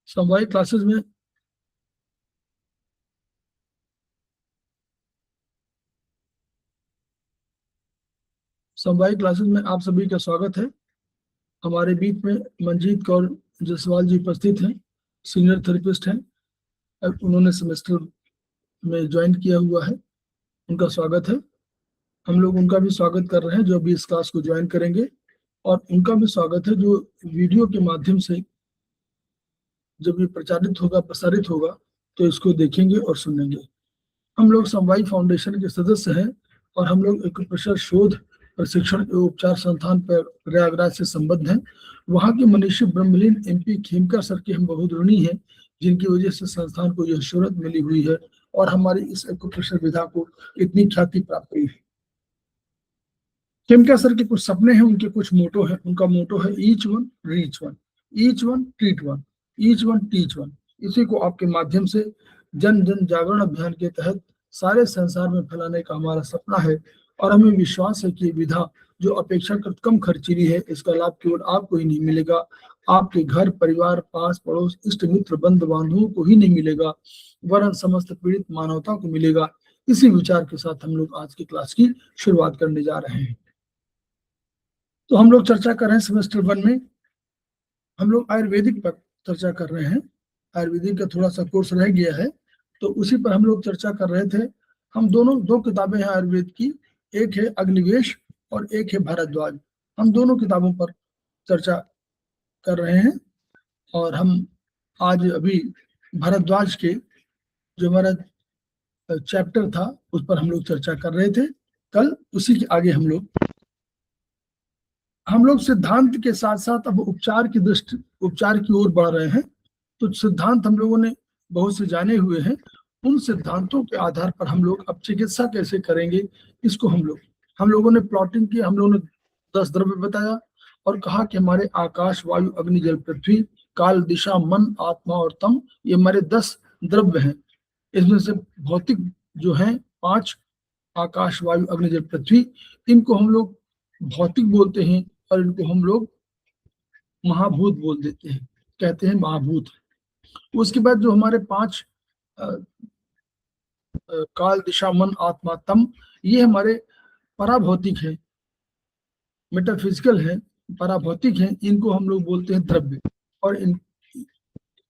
समवायिक classes में आप सभी का स्वागत है। हमारे बीच में मंजीत कौर जायसवाल जी उपस्थित हैं, सीनियर थेरेपिस्ट हैं। उन्होंने सेमेस्टर में ज्वाइन किया हुआ है, उनका स्वागत है। हम लोग उनका भी स्वागत कर रहे हैं जो अभी इस क्लास को ज्वाइन करेंगे, और उनका भी स्वागत है जो वीडियो के माध्यम से जब ये प्रसारित होगा तो इसको देखेंगे और सुनेंगे। हम लोग समवायिक फाउंडेशन के सदस्य हैं और हम लोग एक्यूप्रेशर शोध प्रशिक्षण एवं उपचार संस्थान पर प्रयागराज से संबद्ध हैं। वहाँ के मनीषी ब्रह्मलीन एमपी खेमका सर के हम बहुत ऋणी हैं, जिनकी वजह से संस्थान को यह शोहरत मिली हुई है और हमारी इस एक्यूप्रेशर विधा को इतनी ख्याति प्राप्त हुई है। खेमका सर के कुछ सपने हैं, उनके कुछ मोटो है। उनका मोटो है each one reach one, each one treat one, each one teach one. इसी को आपके माध्यम से जन जन जागरण अभियान के तहत सारे संसार में फैलाने का हमारा सपना है, और हमें विश्वास है कि विधा जो अपेक्षाकृत कम खर्चीली है, इसका लाभ केवल आपको ही नहीं मिलेगा, आपके घर परिवार पास पड़ोस इष्ट मित्र बंधु बांधवों को ही नहीं मिलेगा, वरन समस्त पीड़ित मानवता को मिलेगा। इसी विचार के साथ हम लोग आज की क्लास की शुरुआत करने जा रहे हैं। तो हम लोग चर्चा कर रहे हैं सेमेस्टर 1 में हम लोग आयुर्वेदिक पर चर्चा कर रहे हैं। आयुर्वेदिक का थोड़ा सा कोर्स रह गया है, तो उसी पर हम लोग चर्चा कर रहे थे। हम दो किताबें हैं आयुर्वेद की, एक है अग्निवेश और एक है भारद्वाज। हम दोनों किताबों पर चर्चा कर रहे हैं, और हम आज अभी भारद्वाज के जो हमारा चैप्टर था उस पर हम लोग चर्चा कर रहे थे कल। उसी के आगे हम लोग सिद्धांत के साथ साथ अब उपचार की ओर बढ़ रहे हैं। तो सिद्धांत हम लोगों ने बहुत से जाने हुए हैं, उन सिद्धांतों के आधार पर हम लोग अब चिकित्सा कैसे करेंगे इसको हम लोगों ने प्लॉटिंग की। हम लोगों ने 10 द्रव्य बताया और कहा कि हमारे आकाश वायु अग्नि जल पृथ्वी काल दिशा मन आत्मा और तम, ये हमारे 10 द्रव्य हैं। इसमें से भौतिक जो हैं 5, आकाश वायु अग्नि जल पृथ्वी, इनको हम लोग भौतिक बोलते हैं और इनको हम लोग महाभूत बोल देते हैं, कहते हैं महाभूत। उसके बाद जो हमारे 5 काल दिशा मन आत्मा तम, ये हमारे पराभौतिक है, मेटाफिजिकल है, पराभौतिक है, इनको हम लोग बोलते हैं द्रव्य। और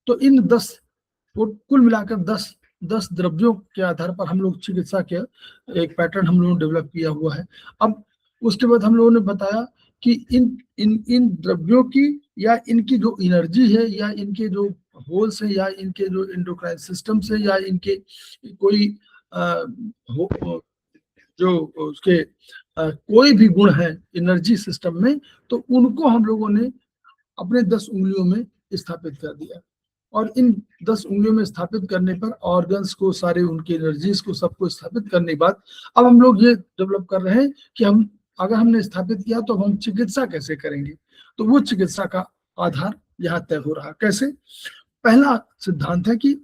तो इन 10 कुल मिलाकर 10 द्रव्यों के आधार पर हम लोग चिकित्सा के एक पैटर्न हम लोगों ने डेवलप किया हुआ है। अब उसके बाद हम लोगों ने बताया कि इन द्रव्यों की या इनकी जो एनर्जी है या इनके जो होल्स है या इनके जो एंडोक्राइन सिस्टम से या इनके कोई जो उसके कोई भी गुण है एनर्जी सिस्टम में, तो उनको हम लोगों ने अपने 10 उंगलियों में स्थापित कर दिया। और इन 10 उंगलियों में स्थापित करने पर ऑर्गन्स को, सारे उनके एनर्जीज को, सबको स्थापित करने के बाद अब हम लोग ये डेवलप कर रहे हैं कि हम अगर हमने स्थापित किया तो हम चिकित्सा कैसे करेंगे। तो वो चिकित्सा का आधार यहाँ तय हो रहा। कैसे? पहला सिद्धांत है कि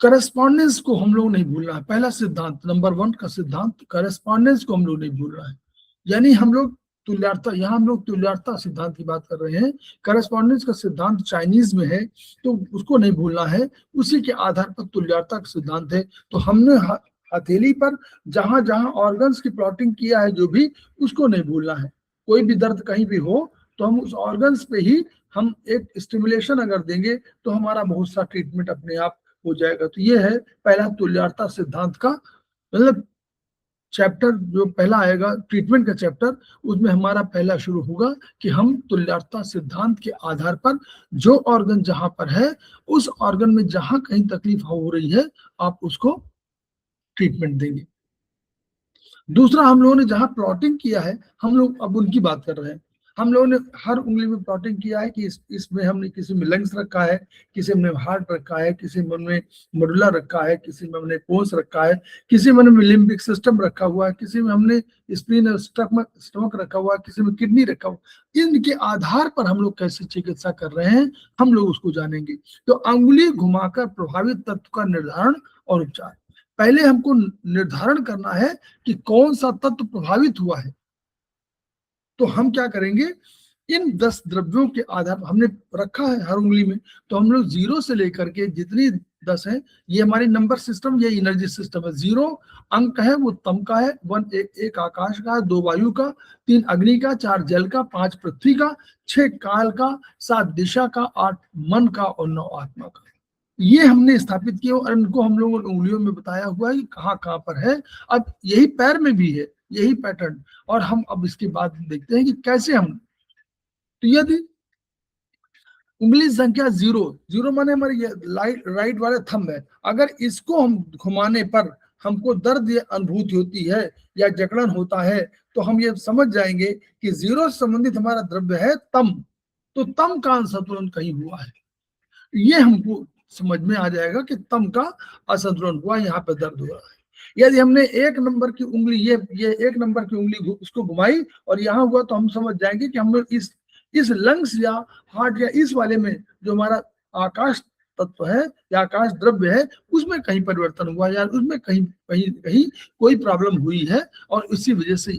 करस्पॉन्डेंस को हम लोग नहीं भूलना है। पहला सिद्धांत, नंबर 1 का सिद्धांत, करस्पॉन्डेंस को हम लोग नहीं भूल रहे हैं। यानी हम लोग तुल्यता, यहाँ हम लोग तुल्यता सिद्धांत की बात कर रहे हैं। करस्पॉन्डेंस का सिद्धांत चाइनीज में है, तो उसको नहीं भूलना है। उसी के आधार पर तुल्यता का सिद्धांत है। तो हमने हथेली पर जहां जहां ऑर्गन्स की प्लॉटिंग किया है जो भी, उसको नहीं भूलना है। कोई भी दर्द कहीं भी हो तो हम उस ऑर्गन्स पे ही हम एक स्टिमुलेशन अगर देंगे तो हमारा बहुत सा ट्रीटमेंट अपने आप हो जाएगा। तो ये है पहला तुल्यता सिद्धांत का, मतलब चैप्टर जो पहला आएगा ट्रीटमेंट का चैप्टर, उसमें हमारा पहला शुरू होगा कि हम तुल्यता सिद्धांत के आधार पर जो ऑर्गन जहां पर है, उस ऑर्गन में जहां कहीं तकलीफ हो रही है, आप उसको ट्रीटमेंट देंगे। दूसरा, हम लोगों ने जहां प्लॉटिंग किया है, हम लोग अब उनकी बात कर रहे हैं। हम लोगों ने हर उंगली में प्लॉटिंग किया है कि इसमें हमने किसी में लंग्स रखा है, किसी में हार्ट रखा है, किसी में हमने मडुला रखा है, किसी में हमने पोन्स रखा है, किसी में हमने लिम्बिक सिस्टम रखा हुआ है, किसी में हमने स्प्लीन और स्टमक रखा हुआ है, किसी में किडनी रखा हुआ। इनके आधार पर हम लोग कैसे चिकित्सा कर रहे हैं, हम लोग उसको जानेंगे। तो अंगुली घुमाकर प्रभावित तत्व का निर्धारण और उपचार। पहले हमको निर्धारण करना है कि कौन सा तत्व प्रभावित हुआ है। तो हम क्या करेंगे, इन 10 द्रव्यों के आधार पर हमने रखा है हर उंगली में, तो हम लोग 0 से लेकर के जितनी 10 है, ये हमारी नंबर सिस्टम, ये एनर्जी सिस्टम है। 0 अंक है वो तम का है, 1 एक आकाश का, 2 वायु का, 3 अग्नि का, 4 जल का, 5 पृथ्वी का, 6 काल का, 7 दिशा का, 8 मन का और 9 आत्मा का। ये हमने स्थापित किया और इनको हम लोगों ने उंगलियों में बताया हुआ है कि कहाँ कहाँ पर है। अब यही पैर में भी है, यही पैटर्न। और हम अब इसके बाद देखते हैं कि कैसे हम, तो यदि उंगली संख्या 0 माने हमारी राइट वाले थंब है, अगर इसको हम घुमाने पर हमको दर्द या अनुभूति होती है या जकड़न होता है, तो हम ये समझ जाएंगे कि 0 से संबंधित हमारा द्रव्य है तम, तो तम का असंतुलन कहीं हुआ है। ये हमको समझ में आ जाएगा कि तम का असंतुलन हुआ, यहाँ पे दर्द हो रहा है। यदि हमने 1 नंबर की उंगली, ये 1 नंबर की उंगली उसको घुमाई और यहाँ हुआ, तो हम समझ जाएंगे कि हम लोग इस लंग्स या हार्ट या इस वाले में जो हमारा आकाश तत्व है या आकाश द्रव्य है, उसमें कहीं परिवर्तन हुआ या उसमें कहीं कहीं कहीं कोई प्रॉब्लम हुई है और इसी वजह से।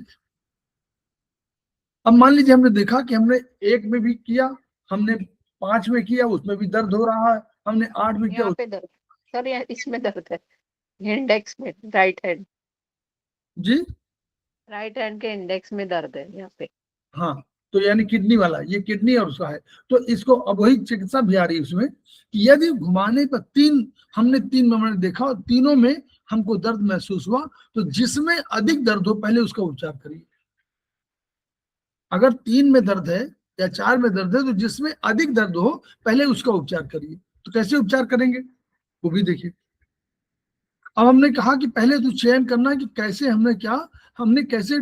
अब मान लीजिए हमने देखा कि हमने 1 में भी किया, हमने 5 में किया, उसमें भी दर्द हो रहा है, हमने 8 में किया, यहाँ पे दर्द सर, यहाँ इसमें दर्द है, इंडेक्स में, राइट हैंड, जी राइट हैंड के इंडेक्स में दर्द है यहाँ पे। हाँ, तो यानी किडनी वाला, ये किडनी और उसका है। तो इसको अब वही चिकित्सा भी आ रही है उसमें कि यदि घुमाने पर हमने 3 में हमने देखा और तीनों में हमको दर्द महसूस हुआ, तो जिसमें अधिक दर्द हो पहले उसका उपचार करिए। अगर 3 में दर्द है या 4 में दर्द है, तो जिसमें अधिक दर्द हो पहले उसका उपचार करिए। तो कैसे उपचार करेंगे वो भी देखिए। अब हमने कहा कि पहले तो चयन करना कि कैसे हमने कैसे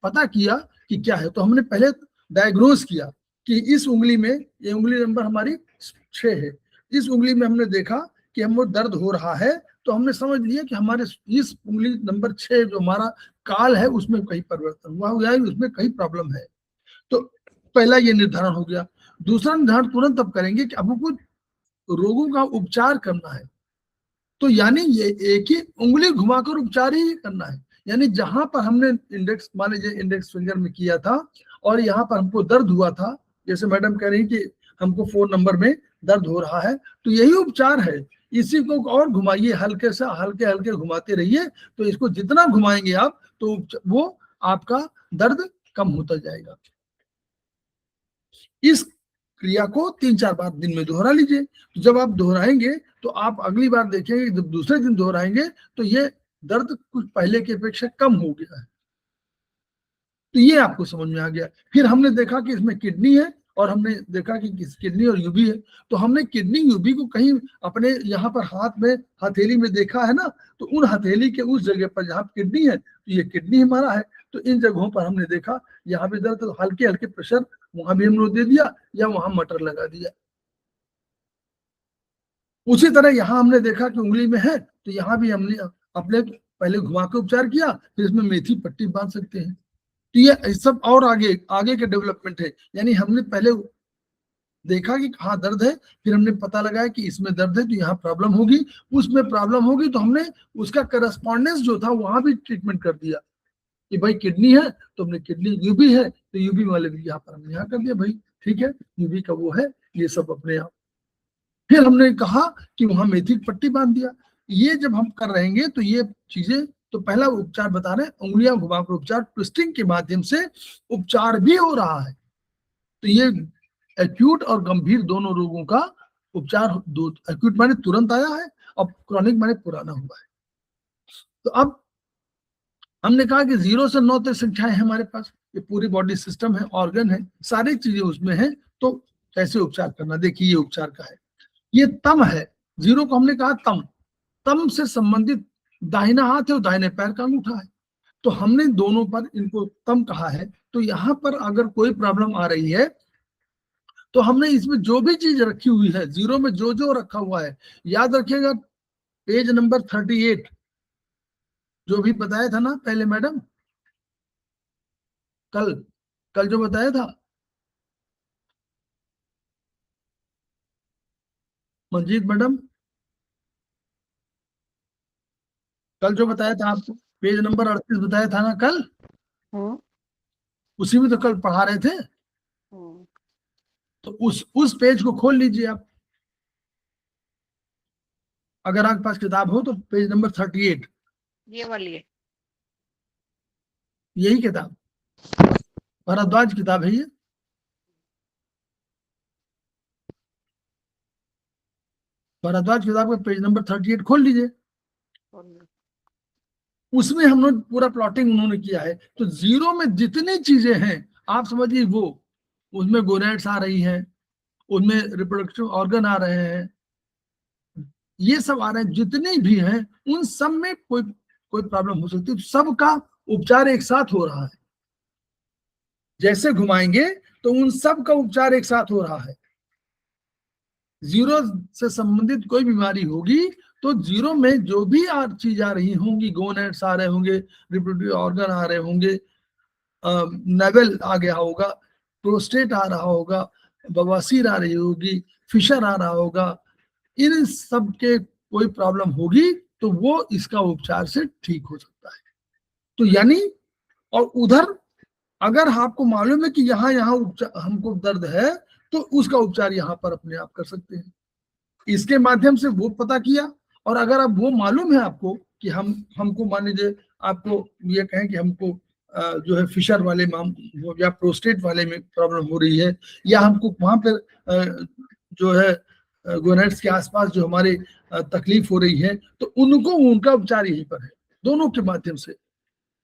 पता किया कि क्या है। तो हमने पहले डायग्नोज किया कि इस उंगली में, ये उंगली नंबर हमारी 6 है, इस उंगली में हमने देखा कि हमको दर्द हो रहा है, तो हमने समझ लिया कि हमारे इस उंगली नंबर 6 जो हमारा काल है उसमें कहीं परिवर्तन हुआ या उसमें कहीं प्रॉब्लम है। तो पहला ये निर्धारण हो गया। दूसरा निर्धारण तुरंत अब करेंगे कि अब हमको रोगों का उपचार करना है। तो यानी ये एक ही उंगली घुमाकर उपचार ही करना है। यानी जहां पर हमने इंडेक्स, मान लीजिए इंडेक्स फिंगर में किया था और यहाँ पर हमको दर्द हुआ था, जैसे मैडम कह रही कि हमको 4 नंबर में दर्द हो रहा है, तो यही उपचार है। इसी को और घुमाइए, हल्के से हल्के हल्के घुमाते रहिए, तो इसको जितना घुमाएंगे आप तो वो आपका दर्द कम होता जाएगा। इस क्रिया को 3-4 बार दिन में दोहरा लीजिए। तो जब आप दोहराएंगे तो आप अगली बार देखेंगे, जब दूसरे दिन दोहराएंगे तो ये दर्द कुछ पहले की अपेक्षा कम हो गया है। तो ये आपको समझ में आ गया। फिर हमने देखा कि इसमें किडनी है और हमने देखा कि किडनी और यूबी है। तो हमने किडनी यूबी को कहीं अपने यहाँ पर हाथ में, हथेली में देखा है ना, तो उन हथेली के उस जगह पर जहाँ किडनी है, तो ये किडनी हमारा है। तो इन जगहों पर हमने देखा यहाँ पे दर्द, तो हल्के हल्के प्रेशर वहां भी हम लोग दे दिया या वहां मटर लगा दिया। उसी तरह यहाँ हमने देखा कि उंगली में है, तो यहाँ भी हमने अपने पहले घुमा के उपचार किया, फिर इसमें मेथी पट्टी बांध सकते हैं। तो ये सब और आगे आगे के डेवलपमेंट है। यानी हमने पहले देखा कि कहाँ दर्द है, फिर हमने पता लगाया कि इसमें दर्द है तो यहाँ प्रॉब्लम होगी, उसमें प्रॉब्लम होगी, तो हमने उसका करस्पॉन्डेंस जो था वहां भी ट्रीटमेंट कर दिया कि भाई किडनी है तो हमने किडनी, यूबी है तो यूबी वाले भी यहाँ पर हमने यहाँ कर दिया, भाई ठीक है यूबी का वो है, ये सब अपने आप। फिर हमने कहा कि वहां मेथी पट्टी बांध दिया। ये जब हम कर रहेंगे तो ये चीजें, तो पहला उपचार बता रहे हैं, उंगलियां घुमाकर उपचार, ट्विस्टिंग के माध्यम से उपचार भी हो रहा है। तो ये एक्यूट और गंभीर दोनों रोगों का उपचार, दो एक्यूट माने तुरंत आया है और क्रॉनिक माने पुराना हुआ है। तो अब हमने कहा कि 0 से 9 तक संख्याएं हैं हमारे पास, ये पूरी बॉडी सिस्टम है, ऑर्गन है, सारी चीजें उसमें है। तो कैसे उपचार करना, देखिए ये उपचार का है। ये तम है, 0 को हमने कहा तम, तम से संबंधित दाहिना हाथ है और दाहिने पैर का अंगूठा है। तो हमने दोनों पर इनको तम कहा है। तो यहाँ पर अगर कोई प्रॉब्लम आ रही है तो हमने इसमें जो भी चीज रखी हुई है, 0 में जो जो रखा हुआ है, याद रखिएगा पेज नंबर 38 जो भी बताया था ना पहले मैडम, कल कल जो बताया था मंजीत मैडम, कल जो बताया था आपको पेज नंबर 38 बताया था ना कल, हम्म उसी में तो कल पढ़ा रहे थे। तो उस पेज को खोल लीजिए आप, अगर आपके पास किताब हो तो पेज नंबर 38, ये वाली है। यही किताब भारद्वाज किताब है ये। भारद्वाज किताब का पेज नंबर 38 खोल लीजिए। उसमें हम लोग पूरा प्लॉटिंग उन्होंने किया है। तो जीरो में जितनी चीजें हैं आप समझिए, वो उसमें गोनेट्स आ रही हैं, उनमें रिप्रोडक्टिव ऑर्गन आ रहे हैं, ये सब आ रहे हैं, जितने भी हैं उन सब में कोई कोई प्रॉब्लम हो सकती है। सबका उपचार एक साथ हो रहा है। जैसे घुमाएंगे तो उन सब का उपचार एक साथ हो रहा है। जीरो से संबंधित कोई बीमारी होगी तो जीरो में जो भी चीज आ रही होंगी, गोनेट्स आ रहे होंगे, रिप्रोडक्टिव ऑर्गन आ रहे होंगे, नेवल आ गया होगा, प्रोस्टेट आ रहा होगा, बवासीर आ रही होगी, फिशर आ रहा होगा, इन सब के कोई प्रॉब्लम होगी तो वो इसका उपचार से ठीक हो सकता है। तो यानी, और उधर अगर आपको मालूम है कि यहाँ यहाँ हमको दर्द है तो उसका उपचार यहाँ पर अपने आप कर सकते हैं। इसके माध्यम से वो पता किया, और अगर अब वो मालूम है आपको कि हमको मान लीजिए आपको ये कहें कि हमको जो है फिशर वाले या प्रोस्टेट वाले में प्रॉब्लम हो रही है, या हमको वहां पर जो है गोनेट्स के आसपास जो हमारे तकलीफ हो रही है, तो उनका उपचार यहीं पर है, दोनों के माध्यम से।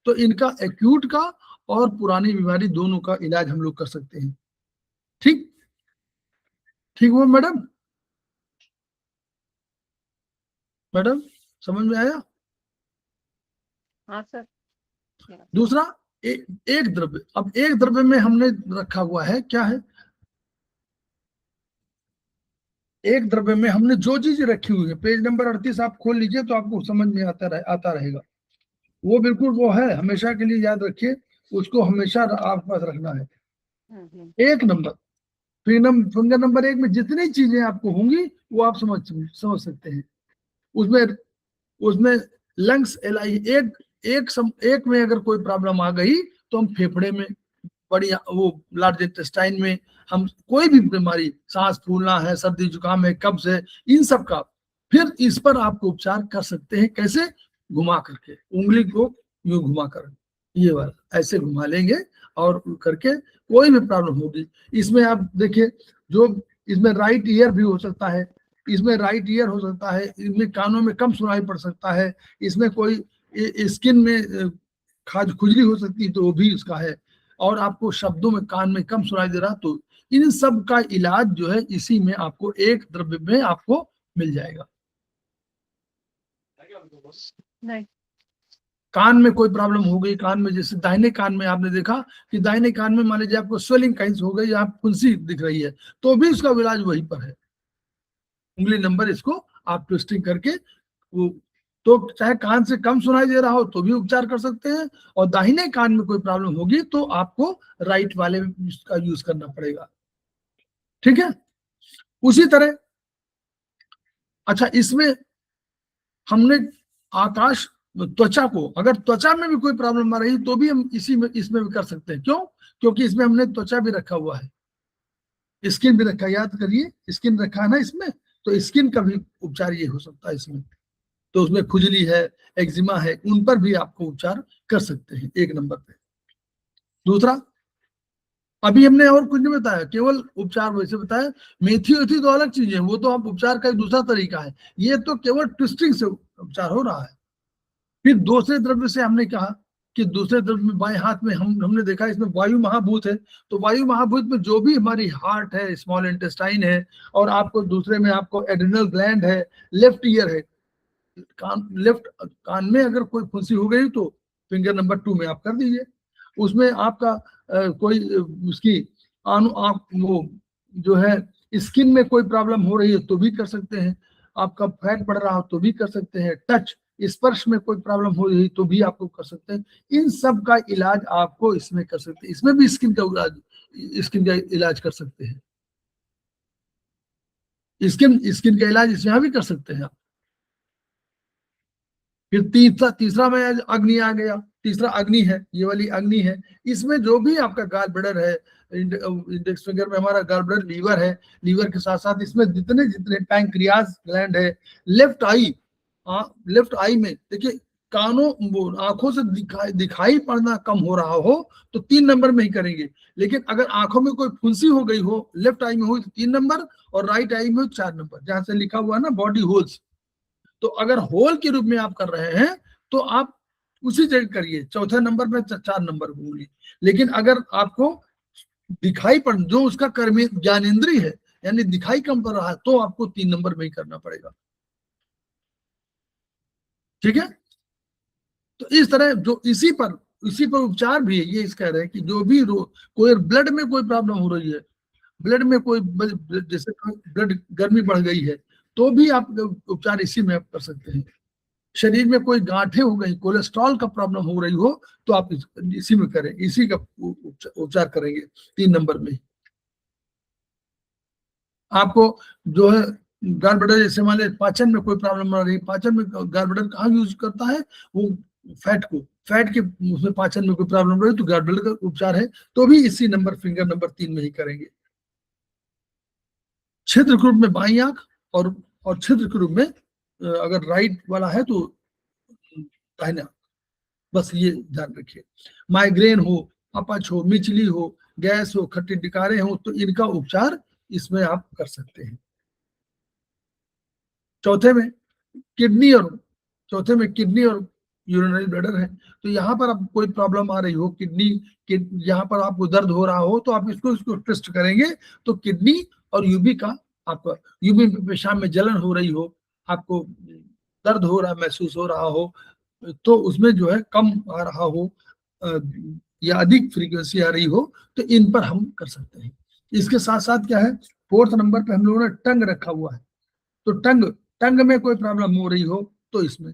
तो इनका एक्यूट का और पुरानी बीमारी दोनों का इलाज हम लोग कर सकते हैं। ठीक ठीक हुआ मैडम? मैडम समझ में आया? हाँ सर। दूसरा, एक द्रव्य। अब एक द्रव्य में हमने रखा हुआ है, क्या है? एक द्रव्य में हमने जो चीज रखी हुई है, पेज नंबर 38 आप खोल लीजिए तो आपको समझ में आता रहेगा। वो बिल्कुल वो है, हमेशा के लिए याद रखिए, उसको हमेशा आपके पास रखना है। एक नंबर, फिंगर नंबर 1 में जितनी चीजें आपको होंगी वो आप समझ सकते हैं। उसमें उसमें लंग्स एलआई एक में अगर कोई प्रॉब्लम आ गई तो हम फेफड़े में, बड़ी वो लार्ज इंटेस्टाइन में, हम कोई भी बीमारी, सांस फूलना है, सर्दी जुकाम है, कब्ज है, इन सब का फिर इस पर आपको उपचार कर सकते हैं। कैसे? घुमा करके, उंगली को यूं घुमा कर, ये वाला ऐसे घुमा लेंगे और करके कोई भी प्रॉब्लम होगी। इसमें आप देखिए, जो इसमें राइट ईयर भी हो सकता है, इसमें राइट ईयर हो सकता है, इसमें कानों में कम सुनाई पड़ सकता है, इसमें कोई स्किन में खाज खुजली हो सकती है तो वो भी उसका है, और आपको शब्दों में कान में कम सुनाई दे रहा, तो इन सब का इलाज जो है इसी में आपको एक द्रव्य में आपको मिल जाएगा। नहीं। कान में कोई प्रॉब्लम हो गई, कान में जैसे दाहिने कान में आपने देखा कि दाहिने कान में मान लीजिए आपको स्वेलिंग कहीं हो गई या फुंसी दिख रही है, तो भी उसका इलाज वहीं पर है। उंगली नंबर इसको आप ट्विस्टिंग करके वो, तो चाहे कान से कम सुनाई दे रहा हो तो भी उपचार कर सकते हैं, और दाहिने कान में कोई प्रॉब्लम होगी तो आपको राइट वाले का यूज करना पड़ेगा। ठीक है? उसी तरह, अच्छा, इसमें हमने आकाश, त्वचा को, अगर त्वचा में भी कोई प्रॉब्लम आ रही तो भी हम इसमें भी कर सकते हैं। क्यों? क्योंकि इसमें हमने त्वचा भी रखा हुआ है, स्किन भी रखा, याद करिए स्किन रखा है ना इसमें, तो स्किन का भी उपचार ये हो सकता है इसमें। तो उसमें खुजली है, एक्जिमा है, उन पर भी आपको उपचार कर सकते हैं एक नंबर पे। दूसरा, अभी हमने और कुछ नहीं बताया, केवल उपचार वैसे बताया। मेथी वेथी तो अलग चीज है, वो तो आप उपचार का एक दूसरा तरीका है, ये तो केवल ट्विस्टिंग से उपचार हो रहा है। फिर दूसरे द्रव्य से हमने कहा कि दूसरे द्रव्य में बाएं हाथ में हमने देखा इसमें वायु महाभूत है, तो वायु महाभूत में जो भी हमारी हार्ट है, स्मॉल इंटेस्टाइन है, और आपको दूसरे में आपको एड्रिनल ग्लैंड है, लेफ्ट ईयर है, लेफ्ट कान में अगर कोई फुंसी हो गई तो फिंगर नंबर 2 में आप कर दीजिए। उसमें आपका कोई उसकी आप वो जो है स्किन में कोई प्रॉब्लम हो रही है तो भी कर सकते हैं, आपका फैट बढ़ रहा हो तो भी कर सकते हैं, टच स्पर्श में कोई प्रॉब्लम हो रही तो भी आपको कर सकते हैं। इन सब का इलाज आपको इसमें कर सकते हैं, इसमें भी स्किन का इलाज कर सकते हैं, स्किन का इलाज इसमें भी कर सकते हैं आप। फिर तीसरा में अग्नि आ गया, तीसरा अग्नि है, ये वाली अग्नि है। इसमें जो भी आपका गाल ब्लैडर है, इंडेक्स फिंगर में हमारा गाल ब्लैडर लीवर है, लीवर के साथ साथ इसमें जितने जितने पैंक्रियाज ग्लैंड है, लेफ्ट आई, लेफ्ट आई में देखिए कानों आंखों से दिखाई पड़ना कम हो रहा हो तो 3 नंबर में ही करेंगे। लेकिन अगर आंखों में कोई फुंसी हो गई हो, लेफ्ट आई में हो तो 3 नंबर, और राइट आई में 4 नंबर, जहां से लिखा हुआ है ना बॉडी होल्स। तो अगर होल के रूप में आप कर रहे हैं तो आप उसी जगह करिए, चौथे नंबर में 4 नंबर बोलिए। लेकिन अगर आपको दिखाई पड़, जो उसका कर्म ज्ञानेंद्रिय है, यानी दिखाई कम पड़ रहा है, तो आपको 3 नंबर में ही करना पड़ेगा। ठीक है। तो इस तरह जो इसी पर उपचार भी है, ये इस कह रहे हैं कि जो भी कोई ब्लड में कोई प्रॉब्लम हो रही है, ब्लड में कोई जैसे ब्लड गर्मी बढ़ गई है, तो भी आप उपचार इसी में आप कर सकते हैं। शरीर में कोई गांठें हो गई, कोलेस्ट्रॉल का प्रॉब्लम हो रही हो, तो आप इसी में करें, इसी का उपचार करेंगे 3 नंबर में। आपको जो है गाल ब्लैडर, जैसे मान लीजिए पाचन में कोई प्रॉब्लम आ रही है, पाचन में गाल ब्लैडर कहाँ यूज करता है, वो फैट के उसमें पाचन में कोई प्रॉब्लम रही तो गाल ब्लैडर का उपचार है, तो भी इसी नंबर फिंगर नंबर 3 में ही करेंगे। छिद्र के रूप में बाई आंख, और छिद्र के रूप में अगर राइट वाला है तो दाहिना, बस ये ध्यान रखिए। माइग्रेन हो, अपच हो, मिचली हो, गैस हो, खट्टी डिकारे हो, तो इनका उपचार इसमें आप कर सकते हैं। चौथे में किडनी और यूरिनरी ब्लैडर है। तो यहाँ पर आप कोई प्रॉब्लम आ रही हो, किडनी के यहाँ पर आपको दर्द हो रहा हो, तो आप इसको टेस्ट करेंगे, तो किडनी और यूबी का आपका, यूबी में पेशाब में जलन हो रही हो, आपको दर्द हो रहा महसूस हो रहा हो, तो उसमें जो है कम आ रहा हो या अधिक फ्रीक्वेंसी आ रही हो, तो इन पर हम कर सकते हैं। इसके साथ साथ क्या है, 4th नंबर पे हम लोगों ने टंग रखा हुआ है। तो टंग में कोई प्रॉब्लम हो रही हो तो इसमें,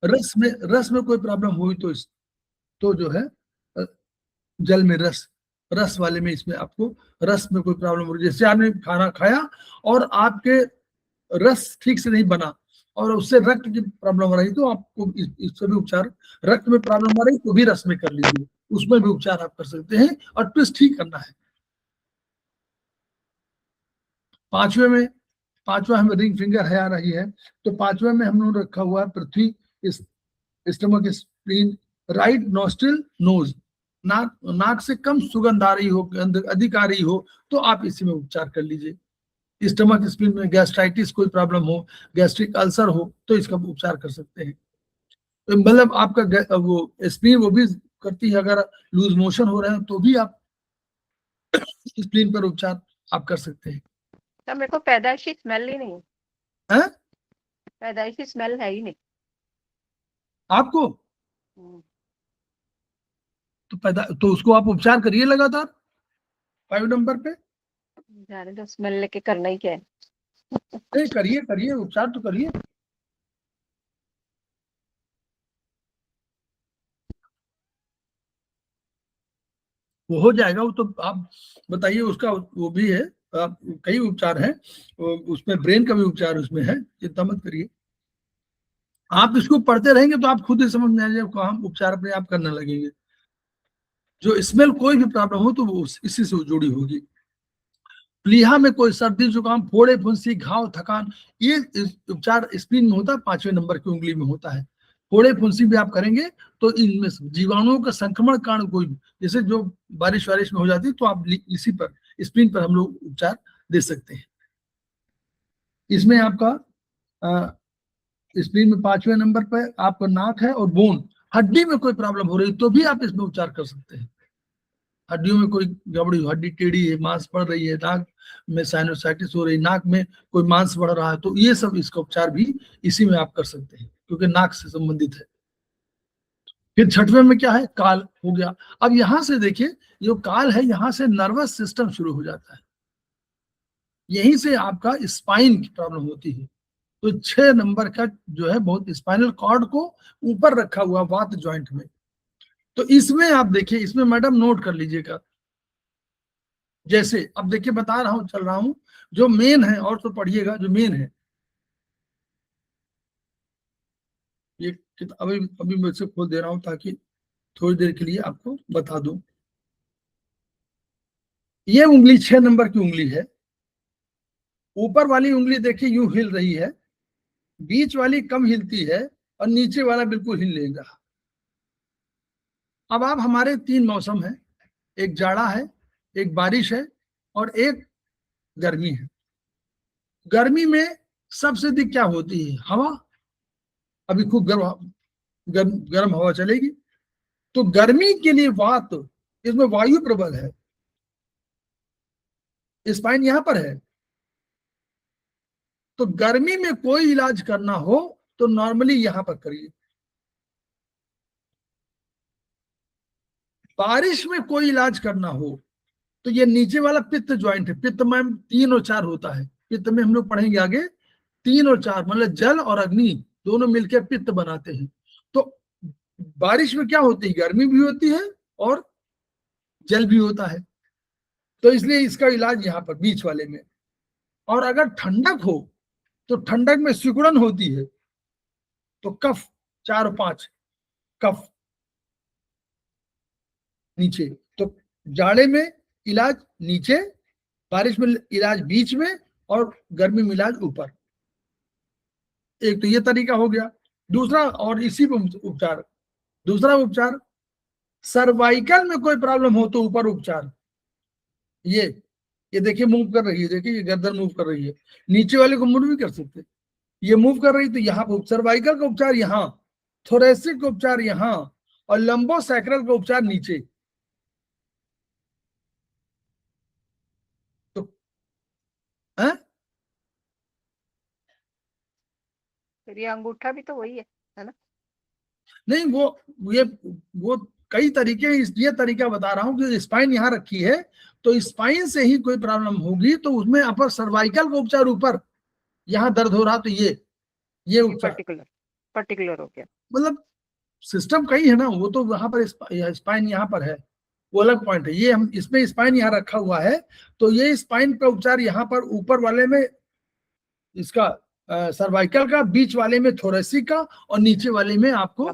रस में कोई प्रॉब्लम हुई तो जो है जल में रस वाले में, इसमें आपको रस में कोई प्रॉब्लम हो रही है, जैसे आपने खाना खाया और आपके रस ठीक से नहीं बना और उससे रक्त की प्रॉब्लम आ रही, तो आपको इससे भी उपचार, रक्त में प्रॉब्लम आ रही तो भी रस में कर लीजिए, उसमें भी उपचार आप कर सकते हैं, और ट्विस्ट ठीक करना है। पांचवा हमें रिंग फिंगर है आ रही है, तो 5वें में हम लोग रखा हुआ है पृथ्वी, इस stomach, spleen, right nostril, nose, नाक से कम सुगंध आ रही हो, अधिक आ रही हो, तो आप इसी में उपचार कर लीजिए। स्टमक स्प्लीन में गैस्ट्राइटिस कोई प्रॉब्लम हो, गैस्ट्रिक अल्सर हो, तो इसका उपचार कर सकते हैं। तो मतलब आपका वो स्प्लीन वो भी करती है, अगर लूज मोशन हो रहे हैं तो भी आप स्प्लीन पर उपचार आप कर सकते हैं। तो मेरे को पैदाइशी स्मेल ही नहीं है, पैदाइशी स्मेल है ही नहीं आपको तो उसको आप उपचार करिए लगातार 5 नंबर पे। जाने दो, स्मेल लेके करना ही क्या है। नहीं, करिए उपचार तो करिए। वो हो जाएगा, वो तो आप बताइए, उसका वो भी है, आप कई उपचार हैं, उसमें ब्रेन का भी उपचार उसमें है, चिंता मत करिए। आप इसको पढ़ते रहेंगे तो आप खुद ही समझ में आ जाएगा, हम उपचार अपने आप करने लगेंगे। जो स्मेल कोई भी प्रॉब्लम हो तो वो इसी से जुड़ी होगी। प्लीहा में कोई सर्दी जुकाम, फोड़े फुंसी, घाव, थकान, ये उपचार स्प्लीन में होता है, 5वें नंबर की उंगली में होता है। फोड़े फुंसी भी आप करेंगे तो इनमें जीवाणुओं का संक्रमण कारण कोई, जैसे जो बारिश वारिश में हो जाती है, तो आप इसी पर स्प्लीन पर हम लोग उपचार दे सकते हैं। इसमें आपका स्प्लीन में 5वें नंबर पर आपका नाक है और बोन, हड्डी में कोई प्रॉब्लम हो रही तो भी आप इसमें उपचार कर सकते हैं। हड्डियों में कोई गड़बड़ी, हड्डी टेढ़ी है, मांस बढ़ रही है, नाक में साइनोसाइटिस हो रही, नाक में कोई मांस बढ़ रहा है, तो ये सब इसका उपचार भी इसी में आप कर सकते हैं, क्योंकि नाक से संबंधित है। फिर 6वें में क्या है, काल हो गया। अब यहां से देखिए, जो काल है, यहां से नर्वस सिस्टम शुरू हो जाता है, यहीं से आपका स्पाइन की प्रॉब्लम होती है। तो 6 नंबर का जो है बहुत स्पाइनल कॉर्ड को ऊपर रखा हुआ वात ज्वाइंट में, तो इसमें आप देखिए, इसमें मैडम नोट कर लीजिएगा, जैसे अब देखिए बता रहा हूं, चल रहा हूं, जो मेन है, और तो पढ़िएगा, जो मेन है, ये कि तो अभी अभी मैं इसे खोल दे रहा हूं ताकि थोड़ी देर के लिए आपको बता दूं। ये उंगली 6 नंबर की उंगली है। ऊपर वाली उंगली देखिए यूं हिल रही है, बीच वाली कम हिलती है और नीचे वाला बिल्कुल हिल नहीं रहा। अब आप हमारे 3 मौसम है, एक जाड़ा है, एक बारिश है और एक गर्मी है। गर्मी में सबसे अधिक क्या होती है? हवा। अभी खूब गर्म हवा चलेगी। तो गर्मी के लिए वात, इसमें वायु प्रबल है, स्पाइन यहां पर है। तो गर्मी में कोई इलाज करना हो तो नॉर्मली यहां पर करिए। बारिश में कोई इलाज करना हो तो ये नीचे वाला पित्त ज्वाइंट है। पित्त में 3 और 4 होता है। पित्त में हम लोग पढ़ेंगे आगे 3 और 4 मतलब जल और अग्नि दोनों मिलकर पित्त बनाते हैं। तो बारिश में क्या होती है? गर्मी भी होती है और जल भी होता है। तो इसलिए इसका इलाज यहाँ पर बीच वाले में। और अगर ठंडक हो तो ठंडक में सिकुड़न होती है, तो कफ 4 और 5 कफ नीचे। तो जाड़े में इलाज नीचे, बारिश में इलाज बीच में और गर्मी में इलाज ऊपर। एक तो ये तरीका हो गया। दूसरा, और इसी में उपचार, दूसरा उपचार, सर्वाइकल में कोई प्रॉब्लम हो तो ऊपर उपचार। ये देखिए मूव कर रही है, देखिए ये गर्दन मूव कर रही है। नीचे वाले को मूव भी कर सकते, ये मूव कर रही तो यहाँ सर्वाइकल का उपचार यहाँ, थोरेसिक का उपचार यहाँ और लंबो सैक्रल का उपचार नीचे। तो है? फिर ये अंगूठा भी तो वही है ना? नहीं, वो कई तरीके, इसलिए तरीका बता रहा हूँ कि स्पाइन यहाँ रखी है तो स्पाइन से ही कोई प्रॉब्लम होगी तो उसमें अपर सर्वाइकल का उपचार ऊपर, यहाँ दर्द हो रहा तो ये उपचार पर्टिकुलर हो गया। मतलब सिस्टम कई है ना, वो तो वहां पर स्पाइन यहाँ पर है, वो अलग पॉइंट है। ये हम इसमें स्पाइन यहाँ रखा हुआ है तो ये स्पाइन का उपचार यहाँ पर ऊपर वाले में इसका सर्वाइकल का, बीच वाले में थोरेसिक का और नीचे वाले में आपको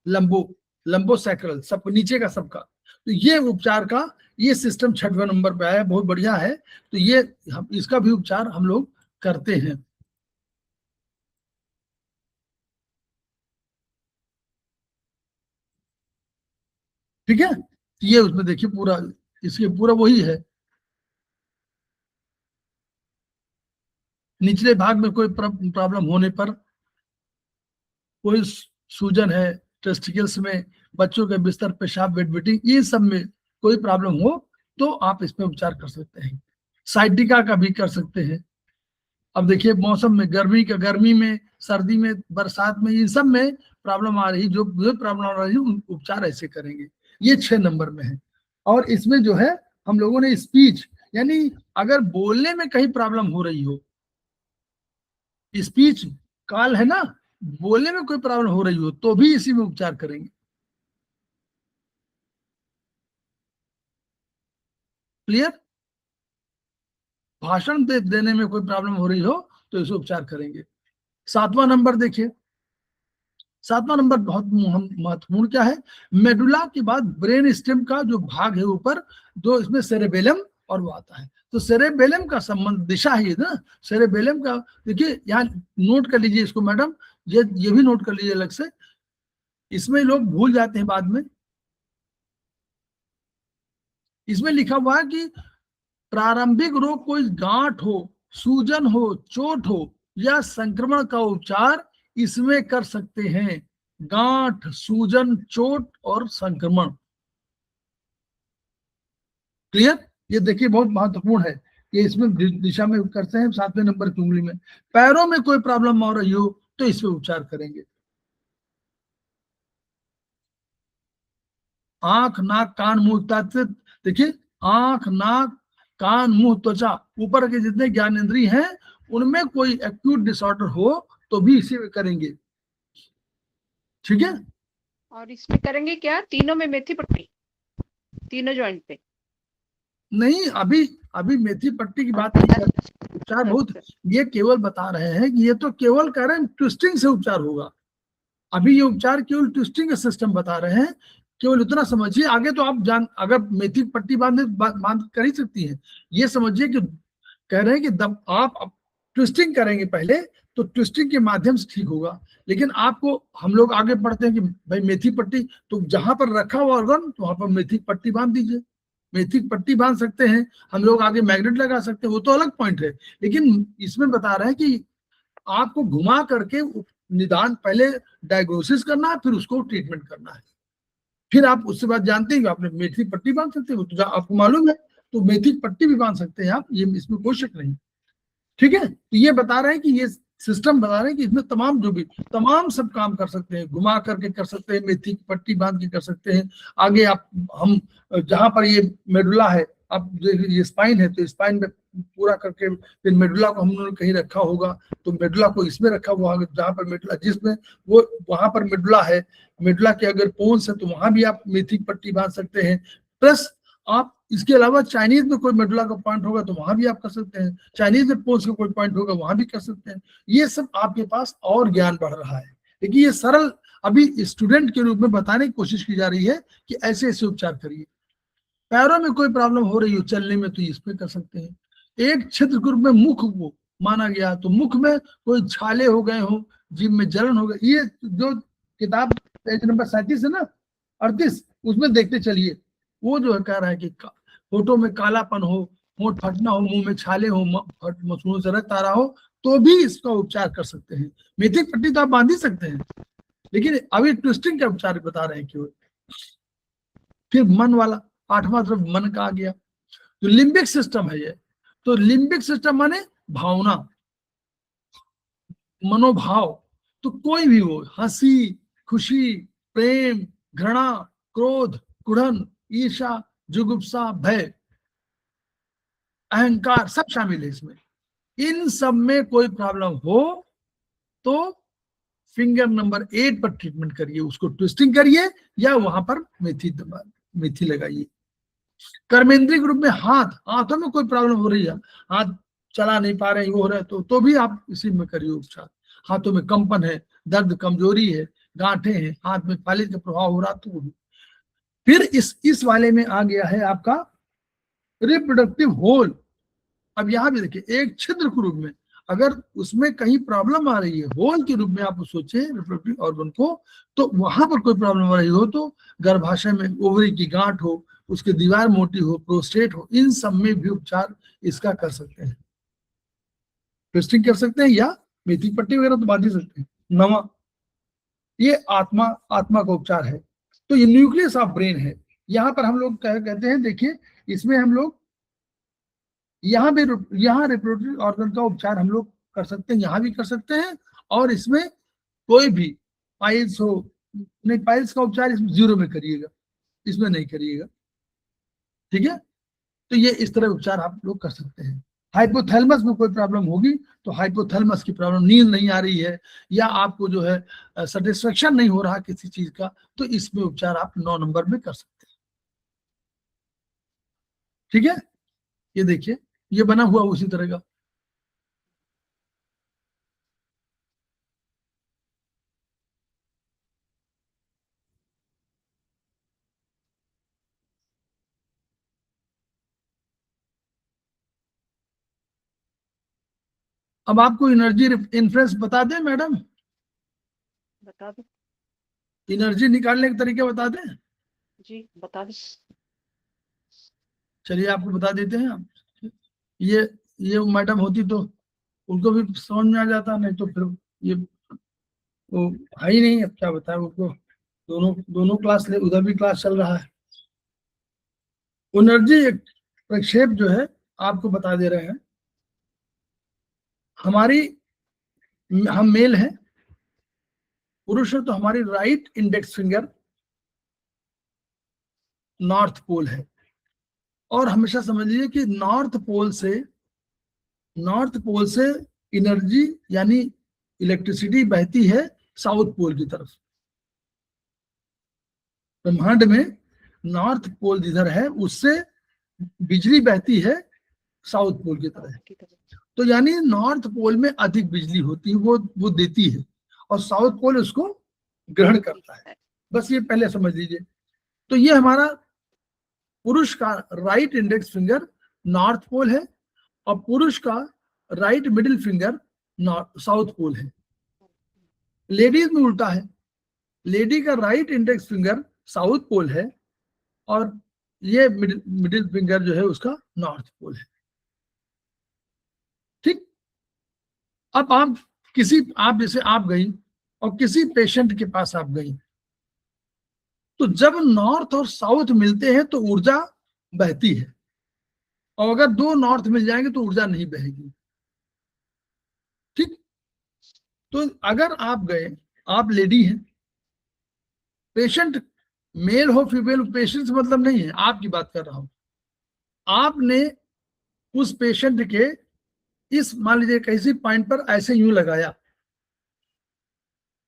लंबा लंबो सैक्रल, सबको नीचे का सबका। तो ये उपचार का ये सिस्टम 6वें नंबर पे आया, बहुत बढ़िया है। तो ये इसका भी उपचार हम लोग करते हैं। ठीक है, ये उसमें देखिए पूरा, इसके पूरा वही है। निचले भाग में कोई प्रॉब्लम होने पर, कोई सूजन है टेस्टिकल्स में, बच्चों के बिस्तर, पेशाब, वेट, ये सब में कोई प्रॉब्लम हो तो आप इसमें उपचार कर सकते हैं। साइटिका का भी कर सकते हैं। अब देखिए मौसम में, गर्मी में, सर्दी में, बरसात में, इन सब में प्रॉब्लम आ रही, जो प्रॉब्लम आ रही है उपचार ऐसे करेंगे। ये 6 नंबर में है। और इसमें जो है हम लोगों ने स्पीच, यानी अगर बोलने में कहीं प्रॉब्लम हो रही हो, स्पीच काल है ना, बोलने में कोई प्रॉब्लम हो रही हो तो भी इसी में उपचार करेंगे। क्लियर? भाषण देने में कोई प्रॉब्लम हो रही हो तो इसे उपचार करेंगे। 7वां नंबर देखिए, 7वां नंबर बहुत महत्वपूर्ण क्या है? मेडुला के बाद ब्रेन स्टेम का जो भाग है ऊपर, जो इसमें सेरेबेलम और वो आता है। तो सेरेबेलम का संबंध दिशा है ना, सेरेबेलम का देखिए यहाँ नोट कर लीजिए इसको मैडम, ये भी नोट कर लीजिए अलग से, इसमें लोग भूल जाते हैं बाद में। इसमें लिखा हुआ है कि प्रारंभिक रोग, कोई गांठ हो, सूजन हो, चोट हो या संक्रमण का उपचार इसमें कर सकते हैं। गांठ, सूजन, चोट और संक्रमण। क्लियर? ये देखिए बहुत महत्वपूर्ण है कि इसमें दिशा में करते हैं। 7वें नंबर की उंगली में। पैरों में कोई प्रॉब्लम हो रही हो तो इसमें उपचार करेंगे। आंख, नाक, कान, मुंह, देखिए आंख, नाक, कान, मुंह, त्वचा, ऊपर के जितने ज्ञानेंद्रिय हैं उनमें कोई एक्यूट डिसऑर्डर हो तो भी इसी में करेंगे। ठीक है? और इसमें करेंगे क्या? तीनों में मेथी पट्टी, तीनों जॉइंट पे? नहीं, अभी मेथी पट्टी की बात नहीं कर रहे। उपचार बहुत, ये केवल बता रहे हैं कि ये तो केवल कह रहे हैं ट्विस्टिंग से उपचार होगा। अभी ये उपचार केवल ट्विस्टिंग का सिस्टम बता रहे हैं, केवल उतना समझिए। आगे तो आप जान, अगर मेथी पट्टी बांध कर ही सकती है। ये समझिए कि कह रहे हैं कि जब आप ट्विस्टिंग करेंगे पहले तो ट्विस्टिंग के माध्यम से ठीक होगा, लेकिन आपको हम लोग आगे पढ़ते हैं कि भाई मेथी पट्टी, तो जहां पर रखा हुआ ऑर्गन तो वहां पर मेथी पट्टी बांध दीजिए। मेथी पट्टी बांध सकते हैं हम लोग, आगे मैग्नेट लगा सकते हैं, वो तो अलग पॉइंट है। लेकिन इसमें बता रहे हैं कि आपको घुमा करके निदान, पहले डायग्नोसिस करना है, फिर उसको ट्रीटमेंट करना है, फिर आप उसके बाद जानते हैं आपने मेथी पट्टी बांध सकते हो, तो आपको मालूम है तो मेथी पट्टी भी बांध सकते हैं आप, ये इसमें कोई शक नहीं। ठीक है, तो ये बता रहे हैं कि ये सिस्टम बता रहे हैं कि इसमें तमाम जो भी तमाम सब काम कर सकते हैं, घुमा करके कर सकते हैं, मेथी की पट्टी बांध के कर सकते हैं। आगे आप हम जहां पर ये मेडुला है, अब ये स्पाइन है तो स्पाइन में पूरा करके फिर मेडुला को हम लोगों ने कहीं रखा होगा तो मेडुला को इसमें रखा हुआ होगा, जहां पर मेडुला जिसमें वो वहां पर मेडुला है, मेडुला के अगर पोन्स है तो वहां भी आप मेथी की पट्टी बांध सकते हैं। प्लस आप इसके अलावा चाइनीज में कोई मेडुला का पॉइंट होगा तो वहां भी आप कर सकते हैं, चाइनीज में पोन्स का कोई पॉइंट होगा वहां भी कर सकते हैं। ये सब आपके पास और ज्ञान बढ़ रहा है, लेकिन ये सरल अभी स्टूडेंट के रूप में बताने की कोशिश की जा रही है कि ऐसे ऐसे उपचार करिए। पैरों में कोई प्रॉब्लम हो रही हो चलने में तो इसमें कर सकते हैं। एक छिद्र के रूप में मुख को माना गया, तो मुख में कोई छाले हो गए हो, जीभ में जलन हो गई, ये जो किताब पेज नंबर 37 है ना, 38, उसमें देखते चलिए। वो जो है कह रहा है कि फोटो में कालापन हो, होंठ फटना हो, मुंह में छाले हो, मसूड़ों से रक्त आ रहा हो, तो भी इसका उपचार कर सकते हैं। मेथी पट्टी तो आप बांध ही सकते हैं, लेकिन अभी ट्विस्टिंग का उपचार बता रहे हैं क्यों। फिर मन वाला, 8वां तरफ मन का आ गया, तो लिम्बिक सिस्टम है ये। तो लिम्बिक सिस्टम माने भावना, मनोभाव। तो कोई भी हो, हंसी, खुशी, प्रेम, घृणा, क्रोध, कुढ़न, ईर्षा, जुगुप्सा, भय, अहंकार, सब शामिल है इसमें। इन सब में कोई प्रॉब्लम हो तो फिंगर नंबर 8 पर ट्रीटमेंट करिए, उसको ट्विस्टिंग करिए या वहां पर मेथी लगाइए। कर्मेंद्रिय ग्रुप में हाथों में कोई प्रॉब्लम हो रही है, हाथ चला नहीं पा रहे, हो रहा है तो भी आप इसी में करिए उपचार। हाथों में कंपन है, दर्द, कमजोरी है, गांठें हैं, हाथ में फालिज का प्रभाव हो रहा तो भी। फिर इस वाले में आ गया है आपका रिप्रोडक्टिव होल। अब यहां भी देखिए, एक छिद्र के रूप में अगर उसमें कहीं प्रॉब्लम आ रही है, होल के रूप में आप सोचे रिप्रोडक्टिव ऑर्गन को, तो वहां पर कोई प्रॉब्लम आ रही हो तो गर्भाशय में ओवरी की गांठ हो, उसकी दीवार मोटी हो, प्रोस्टेट हो, इन सब में भी उपचार इसका कर सकते हैं। ट्विस्टिंग कर सकते हैं या मेथी पट्टी वगैरह तो बांध ही सकते हैं। 9वां, ये आत्मा का उपचार है। तो ये न्यूक्लियस ऑफ ब्रेन है। यहाँ पर हम लोग कहते हैं, देखिए इसमें हम लोग यहाँ रिप्रोडक्टिव ऑर्गन का उपचार हम लोग कर सकते हैं, यहाँ भी कर सकते हैं। और इसमें कोई भी पाइल्स हो, नहीं, पाइल्स का उपचार इसमें 0 में करिएगा, इसमें नहीं करिएगा। ठीक है, तो ये इस तरह उपचार आप लोग कर सकते हैं। हाइपोथैलेमस में कोई प्रॉब्लम होगी तो हाइपोथैलेमस की प्रॉब्लम, नींद नहीं आ रही है या आपको जो है सेटिस्फेक्शन नहीं हो रहा किसी चीज का, तो इसमें उपचार आप 9 नंबर में कर सकते हैं। ठीक है, ये देखिए ये बना हुआ उसी तरह का। अब आपको एनर्जी इन्फ्लुएंस बता दें मैडम, बता दो एनर्जी निकालने के तरीके बता दें। जी, बता दो। चलिए आपको बता देते हैं। आप ये मैडम होती तो उनको भी समझ में आ जाता, नहीं तो फिर ये वो है ही नहीं, अब क्या बताए उनको। दोनों दोनों क्लास ले, उधर भी क्लास चल रहा है। एनर्जी एक प्रक्षेप जो है आपको बता दे रहे हैं। हम मेल हैं, पुरुष है तो हमारी right index finger north pole है। और हमेशा समझ लीजिए कि नॉर्थ पोल से एनर्जी यानी इलेक्ट्रिसिटी बहती है साउथ पोल की तरफ। ब्रह्मांड में नॉर्थ पोल जिधर है उससे बिजली बहती है साउथ पोल की तरफ। तो यानी नॉर्थ पोल में अधिक बिजली होती है, वो देती है, और साउथ पोल उसको ग्रहण करता है। बस ये पहले समझ लीजिए। तो ये हमारा पुरुष का right index finger north pole है और पुरुष का right middle finger south pole है। लेडीज में उल्टा है, लेडी का right index finger south pole है और ये मिडिल फिंगर जो है उसका नॉर्थ पोल है। ठीक। अब आप जैसे आप गई और किसी पेशेंट के पास आप गई, तो जब नॉर्थ और साउथ मिलते हैं तो ऊर्जा बहती है, और अगर दो नॉर्थ मिल जाएंगे तो ऊर्जा नहीं बहेगी। ठीक। तो अगर आप गए, आप लेडी हैं, पेशेंट मेल हो फीमेल, पेशेंट से मतलब नहीं है, आपकी बात कर रहा हूं, आपने उस पेशेंट के इस मान लीजिए किसी पॉइंट पर ऐसे यूं लगाया,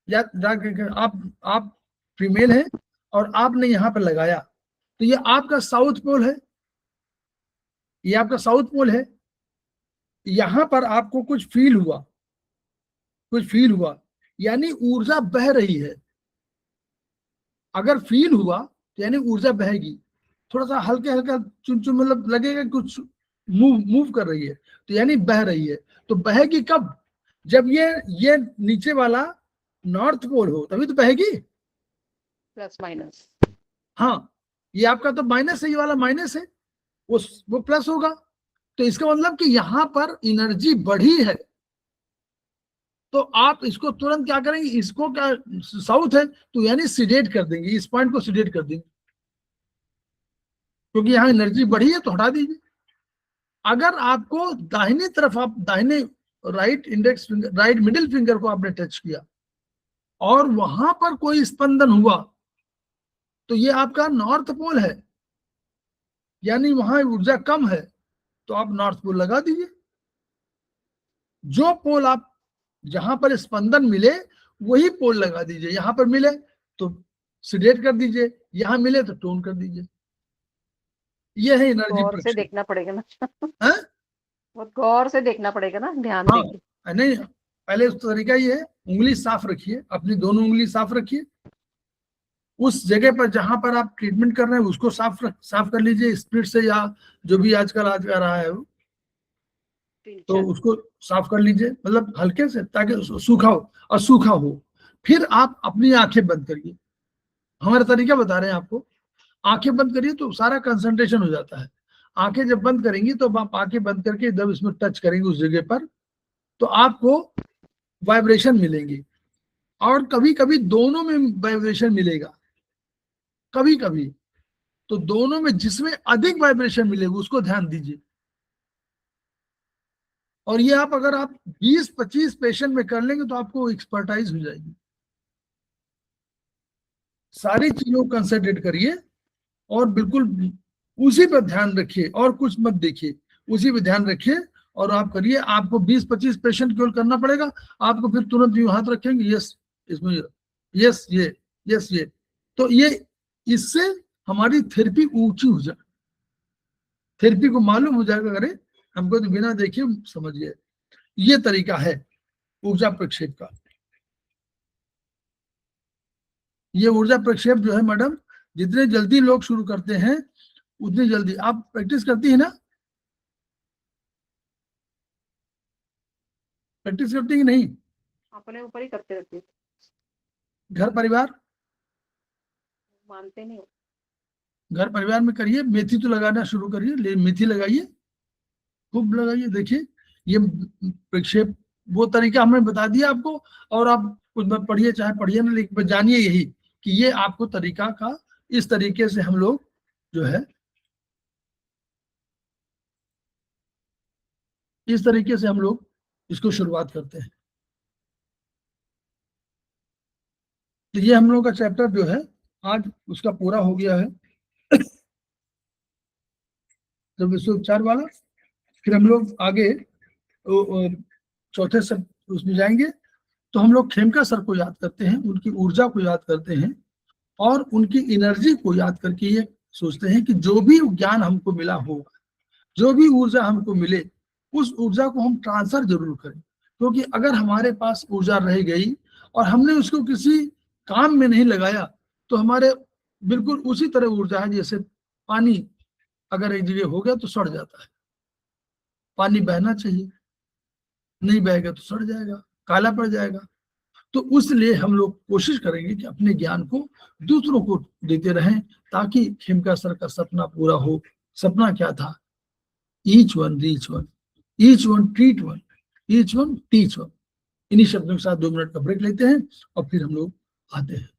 या आप फीमेल हैं और आपने यहां पर लगाया, तो ये आपका साउथ पोल है, ये आपका साउथ पोल है। यहां पर आपको कुछ फील हुआ, यानी ऊर्जा बह रही है। अगर फील हुआ तो यानी ऊर्जा बहेगी। थोड़ा सा हल्के हल्का चुन मतलब लगेगा कुछ मूव कर रही है, तो यानी बह रही है। तो बहेगी कब? जब ये नीचे वाला नॉर्थ पोल हो तभी तो बहेगी। Plus minus. हाँ, ये आपका तो माइनस है, ये वाला माइनस है, वो प्लस होगा। तो इसका मतलब कि यहां पर एनर्जी बढ़ी है, तो आप इसको तुरंत क्या करेंगे, इसको क्या साउथ है तो यानी सिडेट कर देंगे, इस पॉइंट को सिडेट कर देंगे, क्योंकि यहां एनर्जी बढ़ी है तो हटा दीजिए। अगर आपको दाहिनी तरफ, आप दाहिने right index finger, right middle finger को आपने टच किया और वहां पर कोई स्पंदन हुआ, तो ये आपका नॉर्थ पोल है, यानी वहां ऊर्जा कम है, तो आप नॉर्थ पोल लगा दीजिए। जो पोल आप जहां पर स्पंदन मिले वही पोल लगा दीजिए। यहां पर मिले तो सिडेट कर दीजिए, यहां मिले तो टोन कर दीजिए। ये है एनर्जी गौर से देखना पड़ेगा ना। हाँ? बहुत गौर से देखना पड़ेगा ना, ध्यान हाँ, देके। नहीं, पहले उस तरीका ये है, उंगली साफ रखिए, अपनी दोनों उंगली साफ रखिए, उस जगह पर जहां पर आप ट्रीटमेंट कर रहे हैं उसको साफ कर लीजिए स्पिरिट से, या जो भी आजकल आज का रहा है वो, तो उसको साफ कर लीजिए, मतलब हल्के से, ताकि सूखा हो, और सूखा हो। फिर आप अपनी आंखें बंद करिए, हमारा तरीका बता रहे हैं आपको। आंखें बंद करिए तो सारा कंसंट्रेशन हो जाता है। आंखें जब बंद करेंगी तो आप आंखें बंद करके जब इसमें टच करेंगे उस जगह पर, तो आपको वाइब्रेशन मिलेंगी, और कभी कभी दोनों में वाइब्रेशन मिलेगा, कभी कभी। तो दोनों में जिसमें अधिक वाइब्रेशन मिलेगा उसको ध्यान दीजिए। और ये अगर आप 20-25 पेशेंट में कर लेंगे तो आपको एक्सपर्टाइज हो जाएगी। सारी चीजों को कंसंट्रेट करिए और बिल्कुल उसी पर ध्यान रखिए, और कुछ मत देखिए, उसी पर ध्यान रखिए और आप करिए। आपको 20-25 पेशेंट केवल करना पड़ेगा। आपको फिर तुरंत यूं हाथ रखेंगे, यस इसमें, यस ये, यस ये, तो ये इससे हमारी थेरेपी ऊंची हो जाए, थेरेपी को मालूम हो जाएगा। अरे हमको तो बिना देखे समझिए, ये तरीका है ऊर्जा प्रक्षेप का। ये ऊर्जा प्रक्षेप जो है मैडम, जितने जल्दी लोग शुरू करते हैं उतनी जल्दी। आप प्रैक्टिस करती है ना? प्रैक्टिस करती कि नहीं? अपने ऊपर ही करते रहते, घर परिवार मानते नहीं। घर परिवार में करिए, मेथी तो लगाना शुरू करिए, मेथी लगाइए, खूब लगाइए। देखिए ये प्रक्षेप, वो तरीका हमने बता दिया आपको, और आप कुछ मत पढ़िए, चाहे पढ़िए ना, लेकिन जानिए यही कि ये आपको तरीका का, इस तरीके से हम लोग जो है, इस तरीके से हम लोग इसको शुरुआत करते हैं। तो ये हम लोग का चैप्टर जो है आज उसका पूरा हो गया है, जब विश्वोपचार वाला। फिर हम लोग आगे चौथे सब उसमें जाएंगे, तो हम लोग खेमका सर को याद करते हैं, उनकी ऊर्जा को याद करते हैं, और उनकी एनर्जी को याद करके ये सोचते हैं कि जो भी ज्ञान हमको मिला हो, जो भी ऊर्जा हमको मिले, उस ऊर्जा को हम ट्रांसफर जरूर करें। क्योंकि अगर हमारे पास ऊर्जा रह गई और हमने उसको किसी काम में नहीं लगाया तो हमारे बिल्कुल उसी तरह ऊर्जा है जैसे पानी अगर एक जगह हो गया तो सड़ जाता है। पानी बहना चाहिए, नहीं बहेगा तो सड़ जाएगा, काला पड़ जाएगा। तो इसलिए हम लोग कोशिश करेंगे कि अपने ज्ञान को दूसरों को देते रहें ताकि खेमका सर का सपना पूरा हो। सपना क्या था? Each one reach one, each one treat one, each one teach one. इन्हीं शब्दों के साथ 2 मिनट का ब्रेक लेते हैं और फिर हम लोग आते हैं।